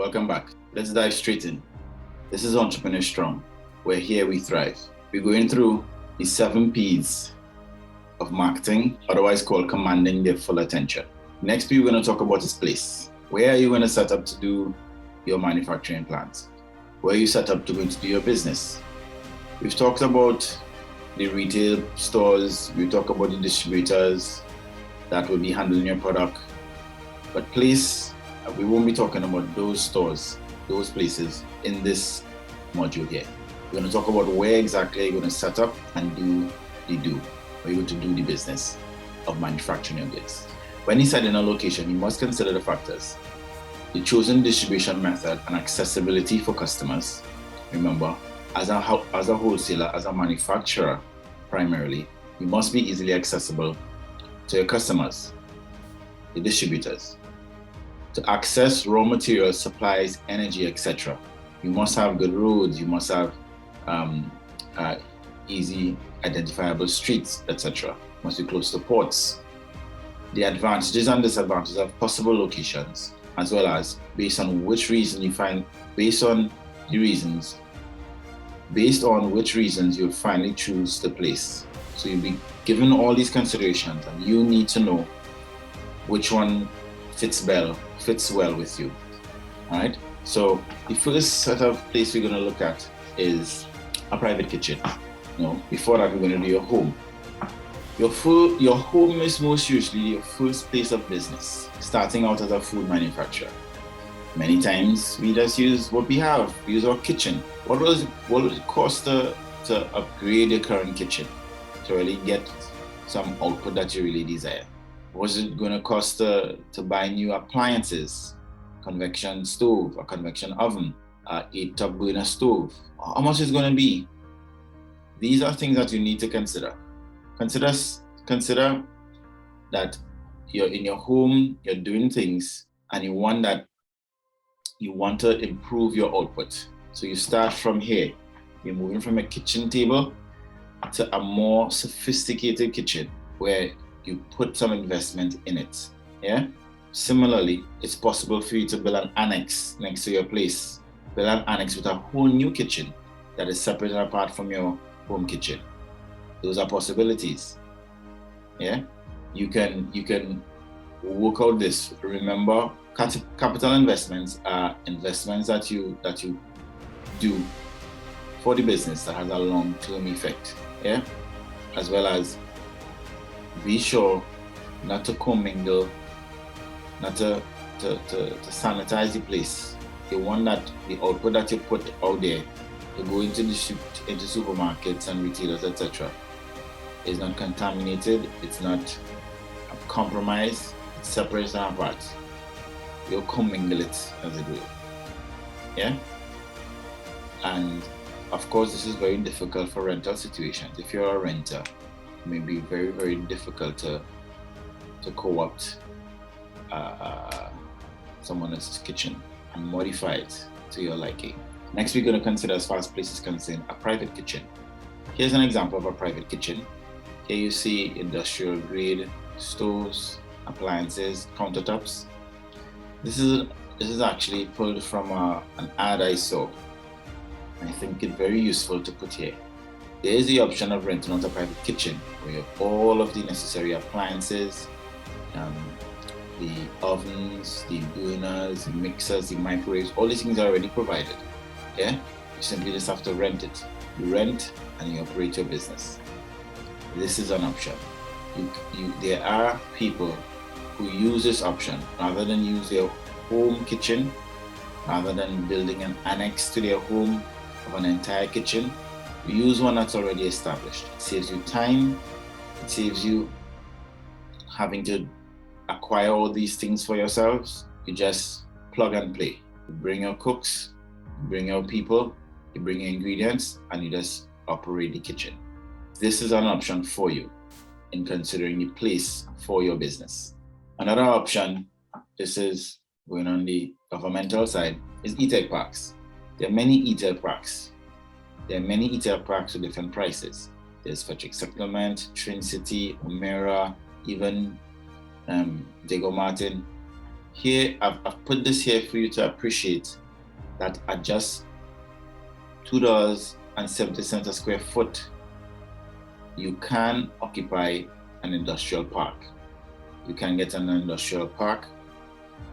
Welcome back. Let's dive straight in. This is Entrepreneur Strong, where here we thrive. We're going through the 7 P's of marketing, otherwise called commanding their full attention. Next P we're going to talk about is place. Where are you going to set up to do your manufacturing plants? Where are you set up to going to do your business? We've talked about the retail stores, we talk about the distributors that will be handling your product. But place, we won't be talking about those stores, those places in this module here. We're going to talk about where exactly you're going to set up and where you're going to do the business of manufacturing your goods. When you set in a location, you must consider the factors: the chosen distribution method and accessibility for customers. Remember, as a wholesaler, as a manufacturer, primarily, you must be easily accessible to your customers, the distributors. To access raw materials, supplies, energy, etc., you must have good roads, you must have easy identifiable streets, etc. Must be close to ports. The advantages and disadvantages of possible locations, as well as based on which reason based on which reasons you'll finally choose the place. So you'll be given all these considerations and you need to know which one fits well with you. All right. So the first set of place we're going to look at is a private kitchen. Before that, we're going to do your home. Your home is most usually your first place of business, starting out as a food manufacturer. Many times we just use what we have. We use our kitchen. What would it cost to upgrade your current kitchen to really get some output that you really desire? Was it going to cost to buy new appliances, convection stove, a convection oven, a 8-top burner stove? How much is it going to be? These are things that you need to consider. Consider that you're in your home, you're doing things, and you want to improve your output. So you start from here. You're moving from a kitchen table to a more sophisticated kitchen where you put some investment in it. Yeah. Similarly, it's possible for you to build an annex next to your place. Build an annex with a whole new kitchen that is separate and apart from your home kitchen. Those are possibilities. Yeah. You can work out this. Remember, capital investments are investments that you do for the business that has a long-term effect. Yeah. As well as be sure not to commingle, not to sanitize the place. You want that the output that you put out there to go into supermarkets and retailers, etc., is not contaminated, it's not compromised, it's separate and apart. You'll commingle it, as it were. Yeah? And of course, this is very difficult for rental situations. If you're a renter, it may be very, very difficult to co-opt someone else's kitchen and modify it to your liking. Next, we're going to consider, as far as place is concerned, a private kitchen. Here's an example of a private kitchen. Here you see industrial grade stoves, appliances, countertops. This is actually pulled from an ad I saw. I think it's very useful to put here. There is the option of renting out a private kitchen where you have all of the necessary appliances, the ovens, the burners, the mixers, the microwaves, all these things are already provided. Yeah, you simply just have to rent it. You rent and you operate your business. This is an option. There are people who use this option rather than use their home kitchen, rather than building an annex to their home of an entire kitchen. You use one that's already established. It saves you time. It saves you having to acquire all these things for yourselves. You just plug and play. You bring your cooks, you bring your people, you bring your ingredients, and you just operate the kitchen. This is an option for you in considering the place for your business. Another option, this is going on the governmental side, is e-tech parks. There are many e-tech parks. With different prices. There's Fetchick Settlement, Trin City, Omera, even Diego Martin. Here, I've put this here for you to appreciate that at just $2.70 a square foot, you can occupy an industrial park. You can get an industrial park.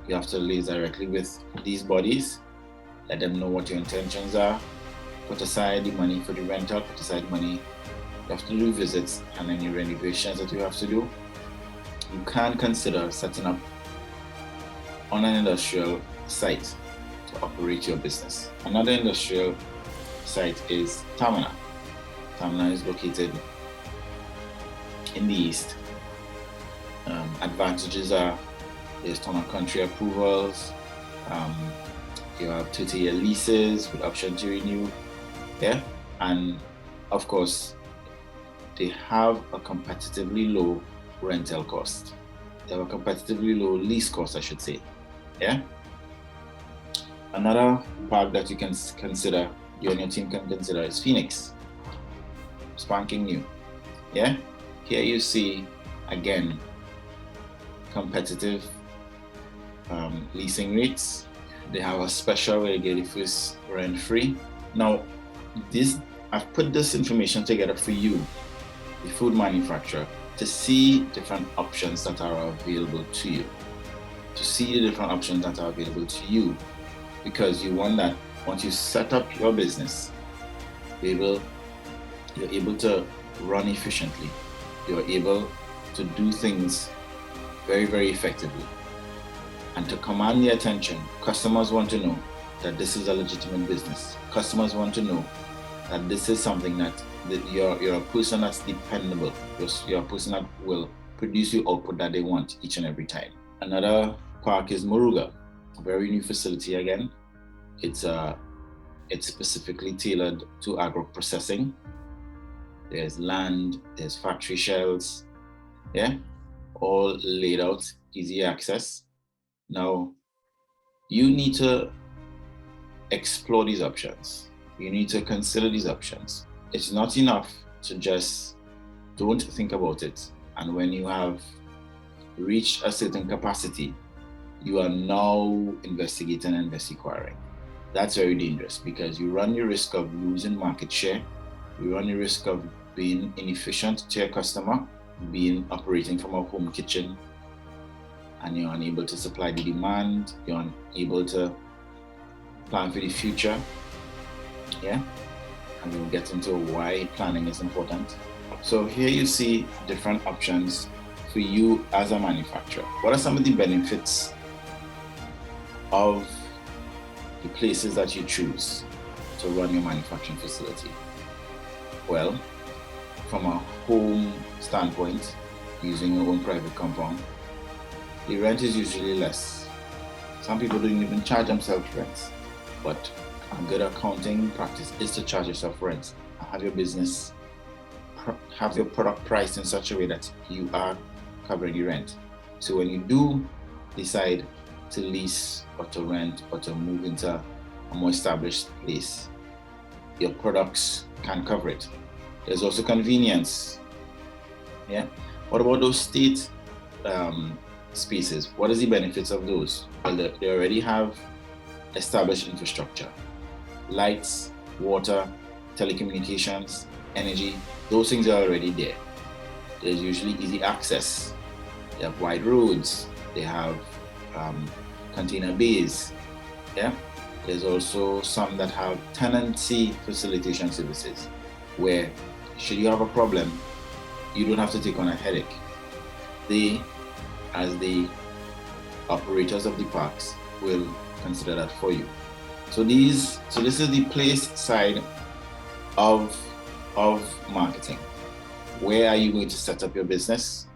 You have to liaise directly with these bodies, let them know what your intentions are, put aside the money for the rental, put aside the money you have to do visits and any renovations that you have to do. You can consider setting up on an industrial site to operate your business. Another industrial site is Tamana. Tamana is located in the east. Advantages are there's ton of country approvals. You have 30-year leases with option to renew. Yeah, and of course, they have a competitively low rental cost. They have a competitively low lease cost, I should say. Yeah. Another park that you can consider, you and your team can consider, is Phoenix. Spanking new. Yeah. Here you see again competitive leasing rates. They have a special where you get the first rent free. Now, I've put this information together for you, the food manufacturer, to see different options that are available to you. To see the different options that are available to you, because you want that once you set up your business, you're able to run efficiently. You're able to do things very, very effectively. And to command the attention, customers want to know that this is a legitimate business. Customers want to know that this is something that you're a person that's dependable. You're a person that will produce the output that they want each and every time. Another park is Moruga, a very new facility again. It's specifically tailored to agro-processing. There's land, there's factory shells, yeah, all laid out, easy access. Now, you need to explore these options. You need to consider these options. It's not enough to just don't think about it. And when you have reached a certain capacity, you are now investigating and acquiring. That's very dangerous because you run the risk of losing market share. You run the risk of being inefficient to your customer, operating from a home kitchen, and you're unable to supply the demand. You're unable to plan for the future. Yeah, and we'll get into why planning is important. So here you see different options for you as a manufacturer. What are some of the benefits of the places that you choose to run your manufacturing facility? Well, from a home standpoint, using your own private compound, the rent is usually less. Some people don't even charge themselves rent, but a good accounting practice is to charge yourself rent. Have your business, have your product priced in such a way that you are covering your rent. So when you do decide to lease or to rent or to move into a more established place, your products can cover it. There's also convenience. Yeah. What about those state spaces? What is the benefits of those? Well, they already have established infrastructure. Lights, water, telecommunications, energy, those things are already there. There's usually easy access. They have wide roads. They have container bays. Yeah. There's also some that have tenancy facilitation services, where should you have a problem, you don't have to take on a headache. They, as the operators of the parks, will consider that for you. So this is the place side of marketing. Where are you going to set up your business?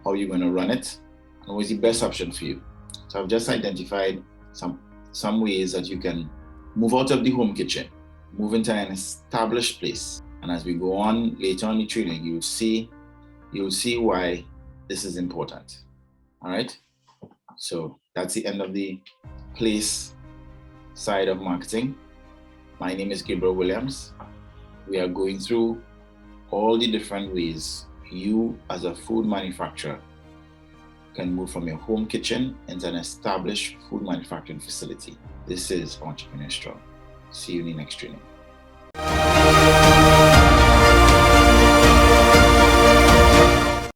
How are you going to run it? And what's the best option for you? So I've just identified some ways that you can move out of the home kitchen, move into an established place. And as we go on later on in the training, you'll see why this is important. All right. So that's the end of the place side of marketing. My name is Gabriel Williams. We are going through all the different ways you as a food manufacturer can move from your home kitchen into an established food manufacturing facility. This is Entrepreneur Strong. See you in the next training.